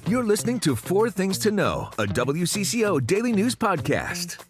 You're listening to Four Things to Know, a WCCO daily news podcast.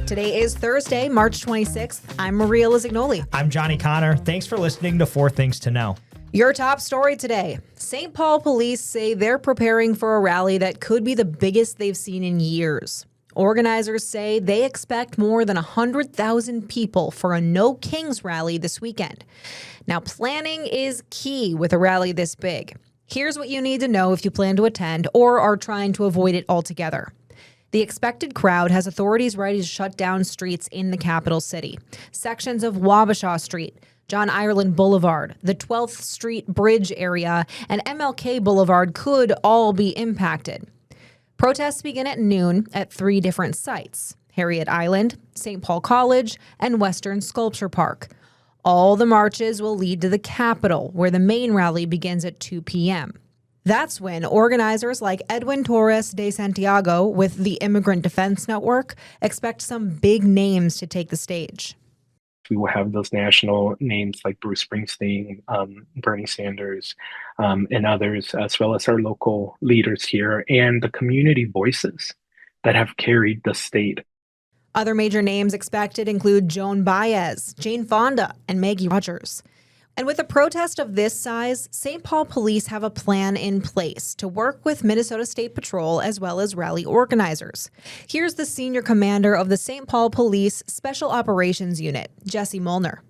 Today is Thursday, March 26th. I'm Maria Lisignoli. I'm Johnny Kahner. Thanks for listening to Four Things to Know. Your top story today. St. Paul police say they're preparing for a rally that could be the biggest they've seen in years. Organizers say they expect more than 100,000 people for a No Kings rally this weekend. Now, planning is key with a rally this big. Here's what you need to know if you plan to attend or are trying to avoid it altogether. The expected crowd has authorities ready to shut down streets in the capital city. Sections of Wabasha Street, John Ireland Boulevard, the 12th Street Bridge area, and MLK Boulevard could all be impacted. Protests begin at noon at 3 different sites: Harriet Island, St. Paul College, and Western Sculpture Park. All the marches will lead to the Capitol, where the main rally begins at 2 p.m. That's when organizers like Edwin Torres de Santiago with the Immigrant Defense Network expect some big names to take the stage. We will have those national names like Bruce Springsteen, Bernie Sanders, and others, as well as our local leaders here and the community voices that have carried the state. Other major names expected include Joan Baez, Jane Fonda, and Maggie Rogers. And with a protest of this size, St. Paul police have a plan in place to work with Minnesota State Patrol as well as rally organizers. Here's the senior commander of the St. Paul Police Special Operations Unit, Jessie Molnar.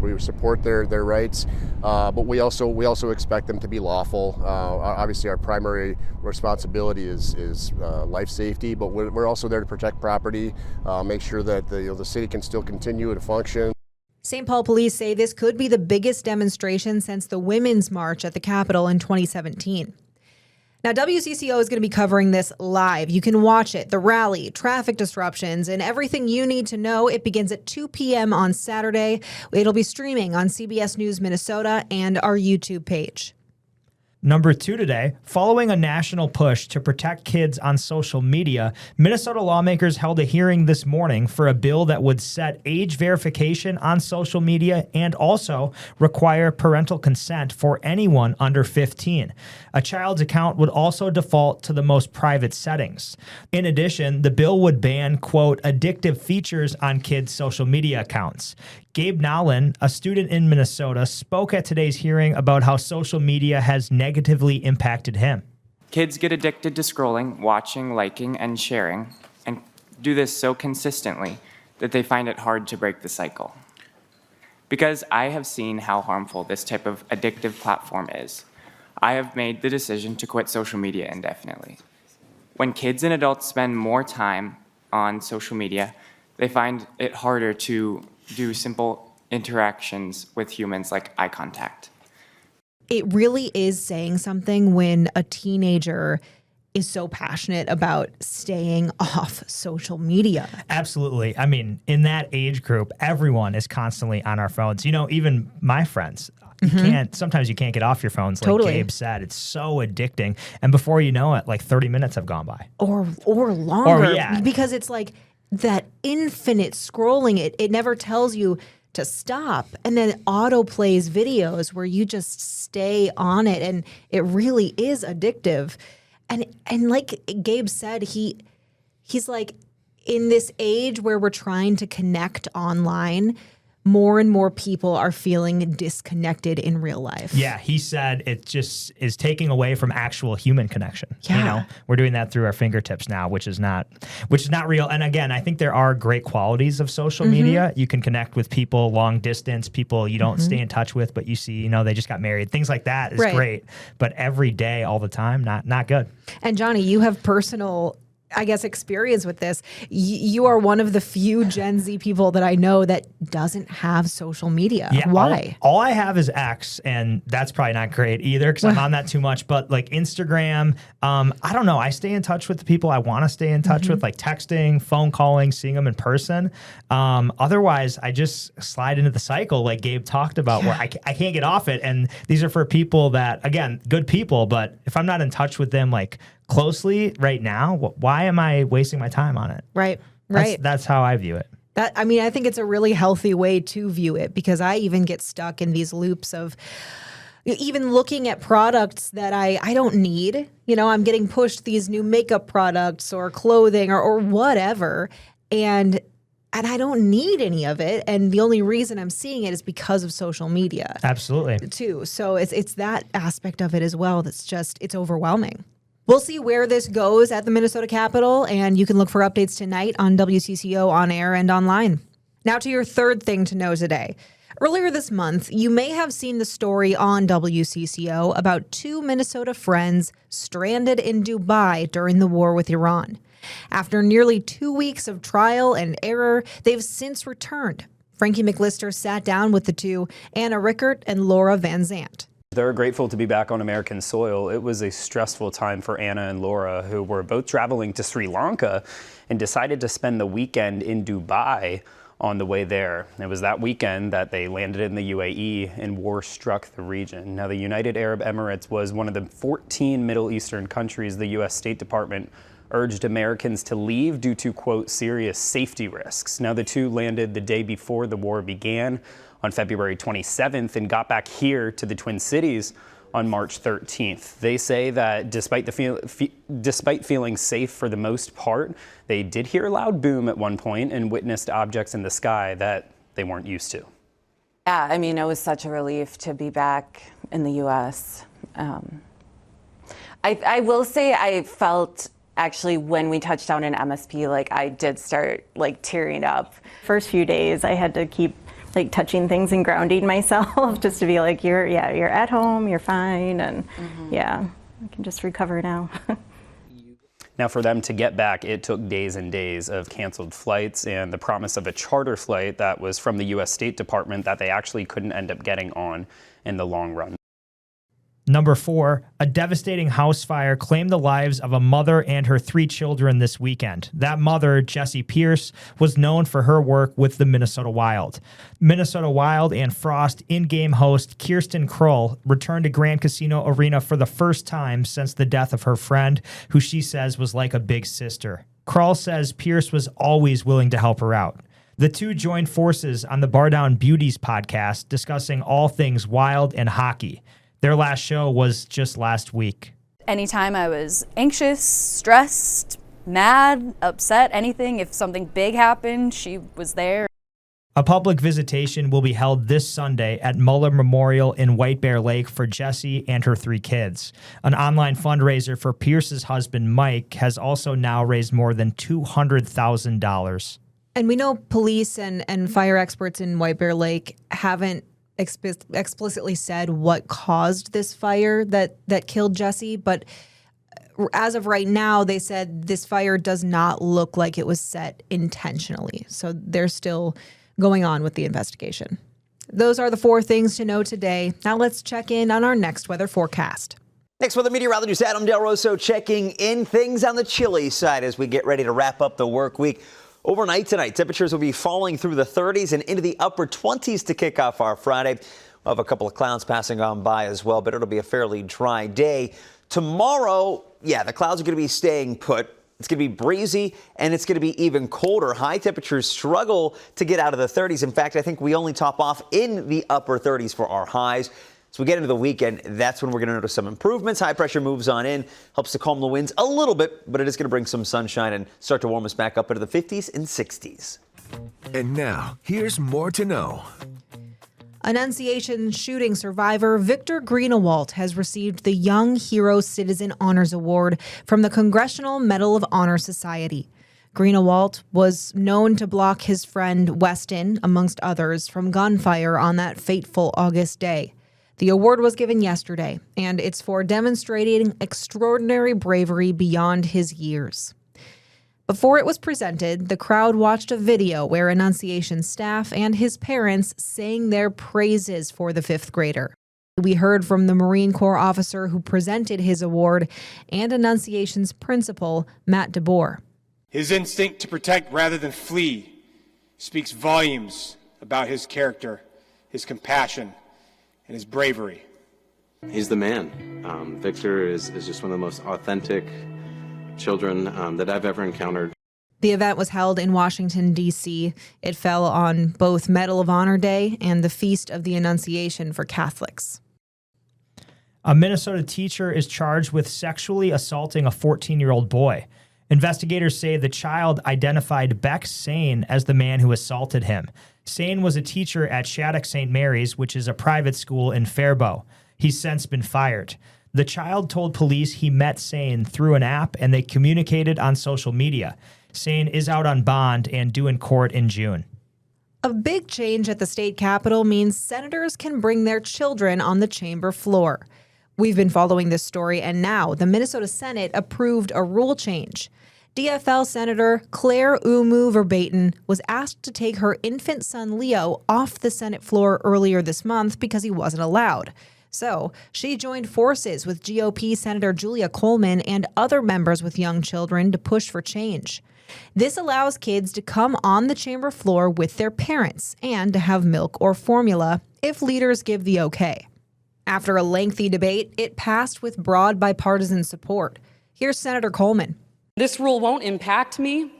We support their rights, but we also expect them to be lawful. Obviously, our primary responsibility is life safety, but we're also there to protect property, make sure that the city can still continue to function. St. Paul police say this could be the biggest demonstration since the Women's March at the Capitol in 2017. Now, WCCO is going to be covering this live. You can watch it, the rally, traffic disruptions, and everything you need to know. It begins at 2 p.m. on Saturday. It'll be streaming on CBS News Minnesota and our YouTube page. Number 2 today, following a national push to protect kids on social media, Minnesota lawmakers held a hearing this morning for a bill that would set age verification on social media and also require parental consent for anyone under 15. A child's account would also default to the most private settings. In addition, the bill would ban, quote, addictive features on kids' social media accounts. Gabe Nowlin, a student in Minnesota, spoke at today's hearing about how social media has negatively impacted him. Kids get addicted to scrolling, watching, liking, and sharing, and do this so consistently that they find it hard to break the cycle. Because I have seen how harmful this type of addictive platform is, I have made the decision to quit social media indefinitely. When kids and adults spend more time on social media, they find it harder to do simple interactions with humans like eye contact. It really is saying something when a teenager is so passionate about staying off social media. Absolutely. I mean, in that age group, everyone is constantly on our phones. You know, even my friends. Sometimes you can't get off your phones, like Totally. Gabe said. It's so addicting. And before you know it, like 30 minutes have gone by. Or longer. Or, yeah. Because it's like that infinite scrolling. It never tells you to stop. And then it auto plays videos where you just stay on it. And it really is addictive. And like Gabe said, he's like, in this age where we're trying to connect online, more and more people are feeling disconnected in real life. Yeah, he said it just is taking away from actual human connection. Yeah. You know, we're doing that through our fingertips now, which is not real. And again, I think there are great qualities of social media. You can connect with people long distance, people you don't stay in touch with, but you see, you know, they just got married. Things like that is Right. great. But every day, all the time, not good. And Johnny, you have personal, I guess, experience with this. You are one of the few Gen Z people that I know that doesn't have social media. Yeah, Why? All I have is X, and that's probably not great either because I'm on that too much. But like Instagram, I don't know. I stay in touch with the people I want to stay in touch with, like texting, phone calling, seeing them in person. Otherwise, I just slide into the cycle like Gabe talked about where I can't get off it. And these are for people that, again, good people. But if I'm not in touch with them, like closely right now, why am I wasting my time on it? Right. That's how I view it. I mean, I think it's a really healthy way to view it because I even get stuck in these loops of, Even looking at products that I don't need, I'm getting pushed these new makeup products or clothing or whatever, and I don't need any of it. And the only reason I'm seeing it is because of social media. Absolutely. Too. So it's that aspect of it as well it's overwhelming. We'll see where this goes at the Minnesota Capitol, and you can look for updates tonight on WCCO on air and online. Now to your third thing to know today. Earlier this month, you may have seen the story on WCCO about two Minnesota friends stranded in Dubai during the war with Iran. After nearly 2 weeks of trial and error, they've since returned. Frankie McLister sat down with the two, Anna Rickert and Laura Van Zandt. They're grateful to be back on American soil. It was a stressful time for Anna and Laura, who were both traveling to Sri Lanka and decided to spend the weekend in Dubai on the way there. It was that weekend that they landed in the UAE and war struck the region. Now, the United Arab Emirates was one of the 14 Middle Eastern countries the U.S. State Department urged Americans to leave due to, quote, serious safety risks. Now, the two landed the day before the war began on February 27th and got back here to the Twin Cities on March 13th. They say that despite feeling safe for the most part, they did hear a loud boom at one point and witnessed objects in the sky that they weren't used to. Yeah, I mean, it was such a relief to be back in the U.S. I will say I felt actually when we touched down in MSP, like I did start like tearing up. First few days I had to keep like touching things and grounding myself just to be like, you're at home, you're fine, and yeah, I can just recover now. Now, for them to get back, it took days and days of canceled flights and the promise of a charter flight that was from the U.S. State Department that they actually couldn't end up getting on in the long run. Number 4, a devastating house fire claimed the lives of a mother and her 3 children this weekend. That mother, Jessie Piece, was known for her work with the Minnesota Wild. Minnesota Wild and Frost in-game host Kirsten Kroll returned to Grand Casino Arena for the first time since the death of her friend, who she says was like a big sister. Kroll says Piece was always willing to help her out. The two joined forces on the Bar Down Beauties podcast, discussing all things Wild and hockey. Their last show was just last week. Anytime I was anxious, stressed, mad, upset, anything, if something big happened, she was there. A public visitation will be held this Sunday at Muller Memorial in White Bear Lake for Jessie and her 3 kids. An online fundraiser for Pierce's husband, Mike, has also now raised more than $200,000. And we know police and fire experts in White Bear Lake haven't explicitly said what caused this fire that killed Jessie, but as of right now, they said this fire does not look like it was set intentionally. So they're still going on with the investigation. Those are the 4 things to know today. Now let's check in on our next weather forecast. Next weather meteorologist Adam Del Rosso checking in things on the chilly side as we get ready to wrap up the work week. Overnight tonight, temperatures will be falling through the 30s and into the upper 20s to kick off our Friday. We'll have a couple of clouds passing on by as well, but it'll be a fairly dry day. Tomorrow, the clouds are going to be staying put. It's going to be breezy, and it's going to be even colder. High temperatures struggle to get out of the 30s. In fact, I think we only top off in the upper 30s for our highs. As we get into the weekend, that's when we're going to notice some improvements. High pressure moves on in, helps to calm the winds a little bit, but it is going to bring some sunshine and start to warm us back up into the 50s and 60s. And now, here's more to know. Annunciation shooting survivor Victor Greenewalt has received the Young Hero Citizen Honors Award from the Congressional Medal of Honor Society. Greenewalt was known to block his friend Weston, amongst others, from gunfire on that fateful August day. The award was given yesterday, and it's for demonstrating extraordinary bravery beyond his years. Before it was presented, the crowd watched a video where Annunciation staff and his parents sang their praises for the 5th grader. We heard from the Marine Corps officer who presented his award and Annunciation's principal, Matt DeBoer. His instinct to protect rather than flee speaks volumes about his character, his compassion, and his bravery. He's the man. Victor is just one of the most authentic children that I've ever encountered. The event was held in Washington, D.C. It fell on both Medal of Honor Day and the Feast of the Annunciation for Catholics. A Minnesota teacher is charged with sexually assaulting a 14-year-old boy. Investigators say the child identified Beck Sane as the man who assaulted him. Sane was a teacher at Shattuck St. Mary's, which is a private school in Faribault. He's since been fired. The child told police he met Sane through an app and they communicated on social media. Sane is out on bond and due in court in June. A big change at the state capitol means senators can bring their children on the chamber floor. We've been following this story, and now the Minnesota Senate approved a rule change. DFL Senator Claire Umu Verbaten was asked to take her infant son Leo off the Senate floor earlier this month because he wasn't allowed. So she joined forces with GOP Senator Julia Coleman and other members with young children to push for change. This allows kids to come on the chamber floor with their parents and to have milk or formula if leaders give the okay. After a lengthy debate, it passed with broad bipartisan support. Here's Senator Coleman. This rule won't impact me.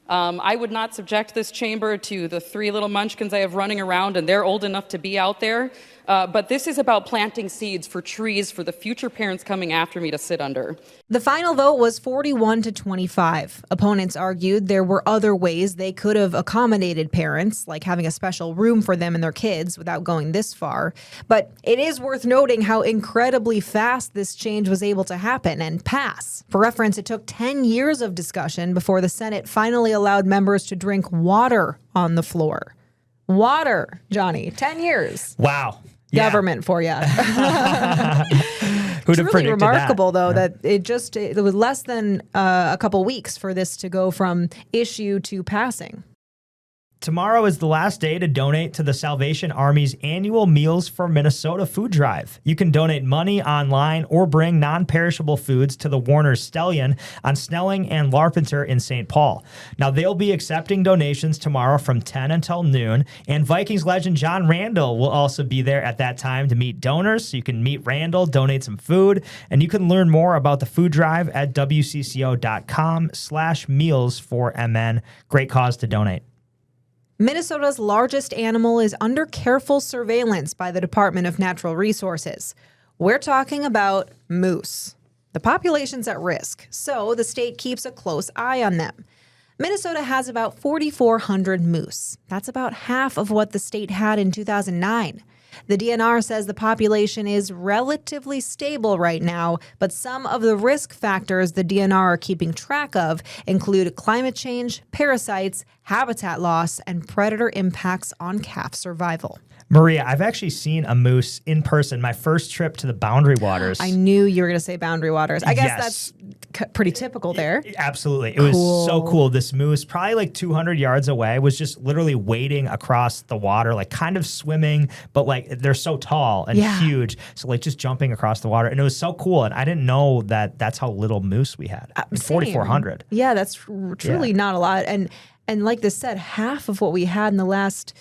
I would not subject this chamber to the 3 little munchkins I have running around, and they're old enough to be out there. But this is about planting seeds for trees for the future parents coming after me to sit under. The final vote was 41-25. Opponents argued there were other ways they could have accommodated parents, like having a special room for them and their kids without going this far. But it is worth noting how incredibly fast this change was able to happen and pass. For reference, it took 10 years of discussion before the Senate finally allowed members to drink water on the floor. Water, Johnny, 10 years. Wow. Government for you. Who'd have Truly predicted remarkable, that? though, that it was less than a couple weeks for this to go from issue to passing. Tomorrow is the last day to donate to the Salvation Army's annual Meals for Minnesota food drive. You can donate money online or bring non-perishable foods to the Warner's Stellion on Snelling and Larpenteur in St. Paul. Now, they'll be accepting donations tomorrow from 10 until noon, and Vikings legend John Randall will also be there at that time to meet donors. So you can meet Randall, donate some food, and you can learn more about the food drive at wcco.com/meals4mn. Great cause to donate. Minnesota's largest animal is under careful surveillance by the Department of Natural Resources. We're talking about moose. The population's at risk, so the state keeps a close eye on them. Minnesota has about 4,400 moose. That's about half of what the state had in 2009. The DNR says the population is relatively stable right now, but some of the risk factors the DNR are keeping track of include climate change, parasites, habitat loss, and predator impacts on calf survival. Maria, I've actually seen a moose in person my first trip to the Boundary Waters. I knew you were going to say Boundary Waters. I guess Yes. that's pretty typical there. Absolutely. It was so cool. This moose, probably like 200 yards away, was just literally wading across the water, like kind of swimming, but like they're so tall and huge. So like just jumping across the water. And it was so cool. And I didn't know that that's how little moose we had. 4,400. Yeah, that's truly not a lot. And like this said, half of what we had in the last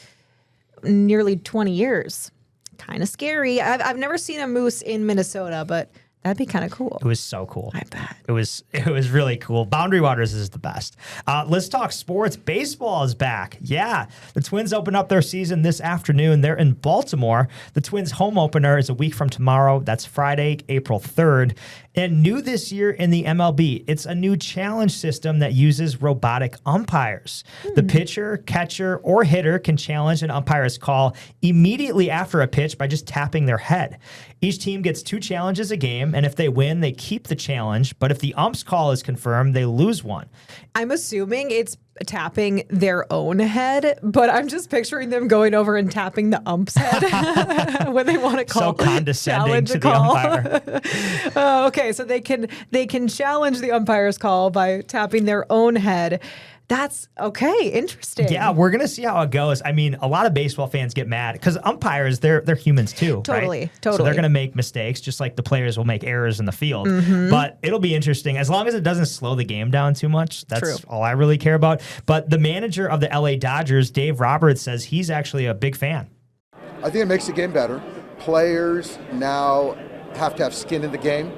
nearly 20 years. Kind of scary. I've never seen a moose in Minnesota, but that'd be kind of cool. It was so cool. I bet. It was really cool. Boundary Waters is the best. Let's talk sports. Baseball is back. Yeah. The Twins open up their season this afternoon. They're in Baltimore. The Twins home opener is a week from tomorrow. That's Friday, April 3rd. And new this year in the MLB, it's a new challenge system that uses robotic umpires. The pitcher, catcher, or hitter can challenge an umpire's call immediately after a pitch by just tapping their head. Each team gets 2 challenges a game, and if they win, they keep the challenge. But if the ump's call is confirmed, they lose one. I'm assuming it's tapping their own head, but I'm just picturing them going over and tapping the ump's head when they want to call. So condescending to the umpire. Okay, so they can challenge the umpire's call by tapping their own head. That's okay. Interesting. Yeah, we're going to see how it goes. I mean, a lot of baseball fans get mad because umpires, they're humans too, Totally, right? totally. So they're going to make mistakes just like the players will make errors in the field. Mm-hmm. But it'll be interesting. As long as it doesn't slow the game down too much, that's True. all I really care about. But the manager of the LA Dodgers, Dave Roberts, says he's actually a big fan. I think it makes the game better. Players now have to have skin in the game.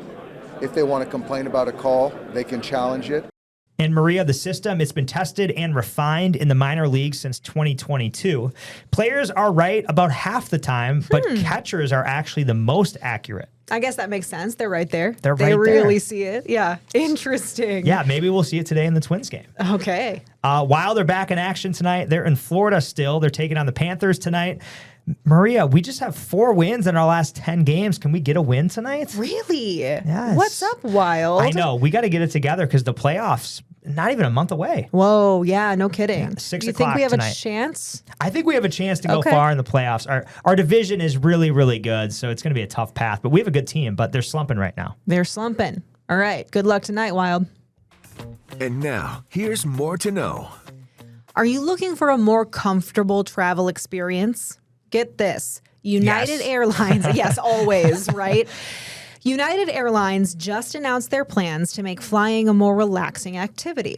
If they want to complain about a call, they can challenge it. And Maria, the system, it's been tested and refined in the minor leagues since 2022. Players are right about half the time, but catchers are actually the most accurate. I guess that makes sense. They're right there. They really there. see it. Yeah. Interesting. Yeah, maybe we'll see it today in the Twins game. Okay. While they're back in action tonight, they're in Florida still. They're taking on the Panthers tonight. Maria, we just have 4 wins in our last 10 games. Can we get a win tonight? Really? Yes. What's up, Wild? I know. We got to get it together because the playoffs, not even a month away. Whoa, yeah, no kidding. Yeah, 6 Do you think o'clock we have tonight. a chance? I think we have a chance to go far in the playoffs. Our division is really, really good, so it's going to be a tough path. But we have a good team, but they're slumping right now. They're slumping. All right. Good luck tonight, Wild. And now, here's more to know. Are you looking for a more comfortable travel experience? Get this. United Airlines, yes, always, right? United Airlines just announced their plans to make flying a more relaxing activity.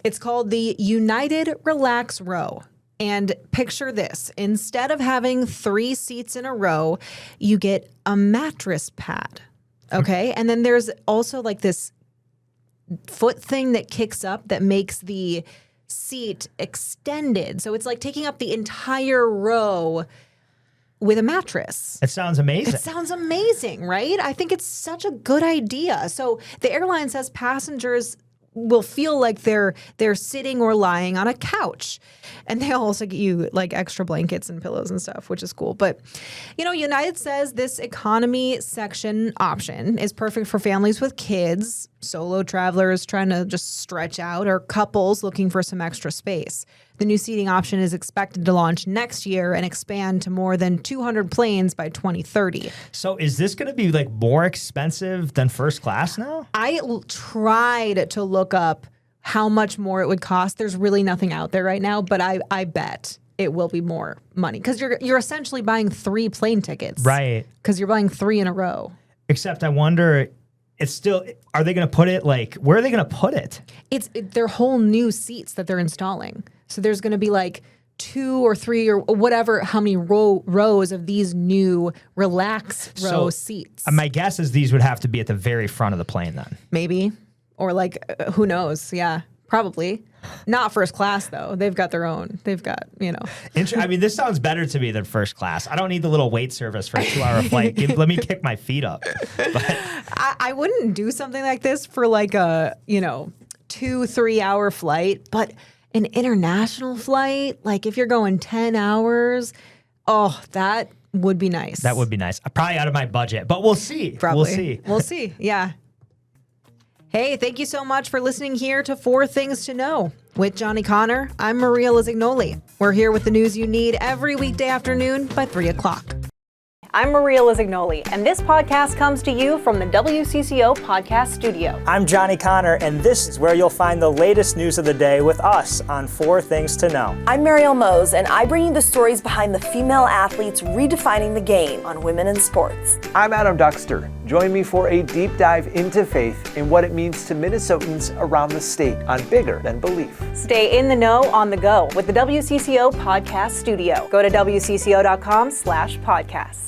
It's called the United Relax Row. And picture this. Instead of having 3 seats in a row, you get a mattress pad. Okay? And then there's also like this foot thing that kicks up that makes the seat extended. So it's like taking up the entire row with a mattress. It sounds amazing. It sounds amazing, right? I think it's such a good idea. So the airline says passengers will feel like they're sitting or lying on a couch. And they also get you like extra blankets and pillows and stuff, which is cool. But, you know, United says this economy section option is perfect for families with kids, solo travelers trying to just stretch out, or couples looking for some extra space. The new seating option is expected to launch next year and expand to more than 200 planes by 2030. So is this going to be like more expensive than first class now? I tried to look up how much more it would cost. There's really nothing out there right now, but I bet it will be more money because you're essentially buying 3 plane tickets. Right. Because you're buying 3 in a row. Except I wonder, it's still, are they going to put it like, where are they going to put it? They're whole new seats that they're installing. So there's going to be like 2 or 3 or whatever, how many rows of these new relax row seats. My guess is these would have to be at the very front of the plane then. Maybe. Or like, who knows? Yeah, probably. Not first class, though. They've got their own. They've got, you know. I mean, this sounds better to me than first class. I don't need the little wait service for a 2-hour flight. Let me kick my feet up. But I wouldn't do something like this for like a, 2-3 hour flight. But an international flight, like if you're going 10 hours, that would be nice. That would be nice. Probably out of my budget, but we'll see. Probably. We'll see. Yeah. Hey, thank you so much for listening here to 4 Things to Know. With Johnny Kahner, I'm Maria Lisignoli. We're here with the news you need every weekday afternoon by 3 o'clock. I'm Maria Lisignoli, and this podcast comes to you from the WCCO podcast studio. I'm Johnny Kahner, and this is where you'll find the latest news of the day with us on 4 Things to Know. I'm Mariel Mose, and I bring you the stories behind the female athletes redefining the game on women in sports. I'm Adam Duxter. Join me for a deep dive into faith and what it means to Minnesotans around the state on Bigger Than Belief. Stay in the know on the go with the WCCO podcast studio. Go to WCCO.com/podcast.